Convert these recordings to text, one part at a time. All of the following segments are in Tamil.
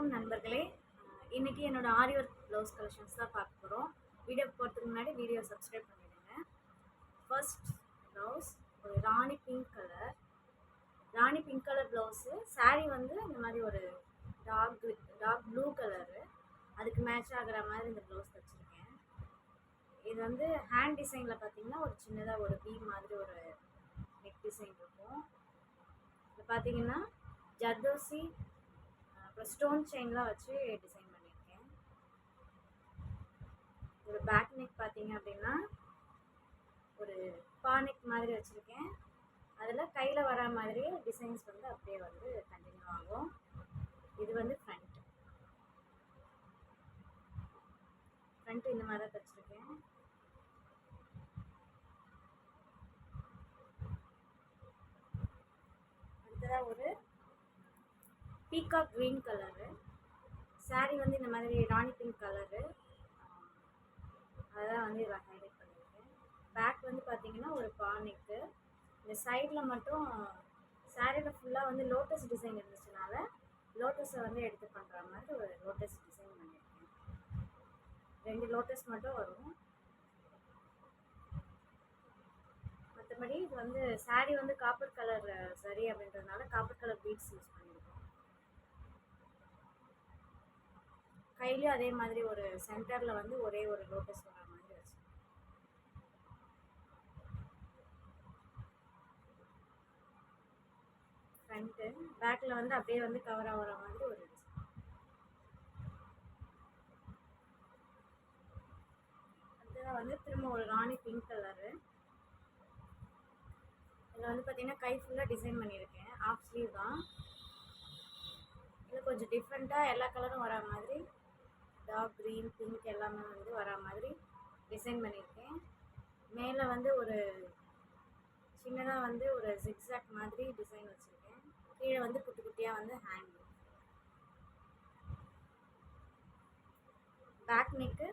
வணக்கம் நண்பர்களே. இன்னைக்கு என்னோட ஆரி ஒர்க் ப்ளவுஸ் கலெக்ஷன்ஸ் தான் பார்க்க போகிறோம். வீடியோ போகிறதுக்கு முன்னாடி வீடியோ சப்ஸ்கிரைப் பண்ணிடுங்க. ஃபர்ஸ்ட் ப்ளவுஸ் ஒரு ராணி பிங்க் கலர் ப்ளவுஸு. சாரீ வந்து இந்த மாதிரி ஒரு டார்க் ப்ளூ கலரு, அதுக்கு மேட்ச் ஆகிற மாதிரி இந்த ப்ளவுஸ் தைச்சிருக்கேன். இது வந்து ஹேண்ட் டிசைனில் பார்த்தீங்கன்னா ஒரு சின்னதாக ஒரு பீ மாதிரி ஒரு நெக் டிசைன் இருக்கும். இது பார்த்தீங்கன்னா ஜர்தோசி அப்புறம் ஸ்டோன் செயின்லாம் வச்சு டிசைன் பண்ணியிருக்கேன். ஒரு பேக் நெக் பார்த்தீங்க அப்படின்னா ஒரு பா நெக் மாதிரி வச்சுருக்கேன். அதில் கையில் வர மாதிரி டிசைன்ஸ் வந்து அப்படியே வந்து கண்டினியூ ஆகும். இது வந்து ஃப்ரண்ட் இந்த மாதிரி தான் தைச்சிருக்கேன். அடுத்ததாக ஒரு பீகாக் க்ரீன் கலரு சாரீ வந்து இந்த மாதிரி ராணி பிங்க் கலரு, அதான் வந்து இதில் ஹைலைட் பண்ணியிருக்கேன். பேக் வந்து பார்த்தீங்கன்னா ஒரு பானைக்கு இந்த சைடில் மட்டும் சாரியில் ஃபுல்லாக வந்து லோட்டஸ் டிசைன் இருந்துச்சுனால லோட்டஸை வந்து எடுத்து பண்ணுற மாதிரி ஒரு லோட்டஸ் டிசைன் பண்ணியிருக்கேன். 2 லோட்டஸ் மட்டும் வரும். மற்றபடி இது வந்து சாரீ வந்து காப்பர் கலர் சரி அப்படின்றதுனால காப்பர் கலர் பீட்ஸ் யூஸ் பண்ணியிருக்கேன். கையிலையும் அதே மாதிரி ஒரு சென்டரில் வந்து ஒரே ஒரு லோட்டஸ் வர மாதிரி வச்சு ஃப்ரண்ட்டு பேக்கில் வந்து அப்படியே வந்து கவர் ஆகிற மாதிரி ஒரு அடுத்ததாக வந்து திரும்ப ஒரு ராணி பிங்க் கலரு. இதில் வந்து பார்த்தீங்கன்னா கை ஃபுல்லாக டிசைன் பண்ணியிருக்கேன். ஆஃப் ஸ்லீவ் தான். இதில் கொஞ்சம் டிஃப்ரெண்ட்டாக எல்லா கலரும் வரா மாதிரி டார்க் க்ரீன் பிங்க் எல்லாமே வந்து வரா மாதிரி டிசைன் பண்ணியிருக்கேன். மேலே வந்து ஒரு சின்னதாக வந்து ஒரு ஜிக்ஸாக் மாதிரி டிசைன் வச்சுருக்கேன். கீழே வந்து குட்டி குட்டியாக வந்து ஹேண்ட் பேக் நெக்கு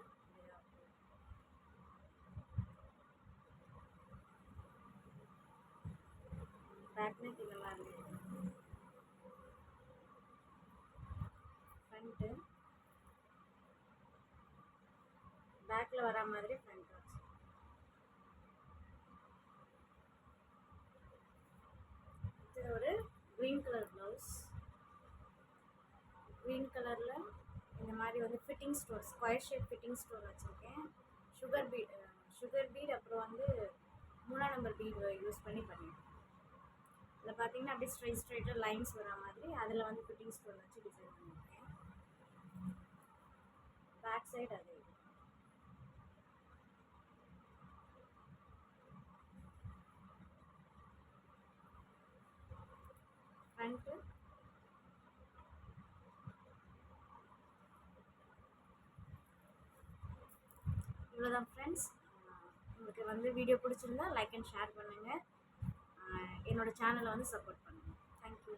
இந்த மாதிரி ஃப்ரண்ட்டு பேக்கில் வரா மாதிரி ஃப்ரண்ட் வச்சு இது ஒரு க்ரீன் கலர் ப்ளவுஸ். க்ரீன் கலரில் இந்த மாதிரி வந்து fitting stone square shape fitting stone வச்சுருக்கேன். சுகர் பீட் அப்புறம் வந்து 3ஆம் நம்பர் பீட் யூஸ் பண்ணி பண்ணியிருக்கேன். இதில் பார்த்தீங்கன்னா அப்படியே ஸ்ட்ரைட்டாக லைன்ஸ் வரா மாதிரி அதில் வந்து ஃபிட்டிங் ஸ்டோன் வச்சு டிசைன் பண்ணியிருக்கேன். பேக் சைடு அதே ஃப்ரண்ட்டு இவ்வளோதான் ஃப்ரெண்ட்ஸ். உங்களுக்கு வந்து வீடியோ பிடிச்சிருந்தா லைக் அண்ட் ஷேர் பண்ணுங்கள். என்னோடய சேனலை வந்து சப்போர்ட் பண்ணுங்கள். தேங்க்யூ.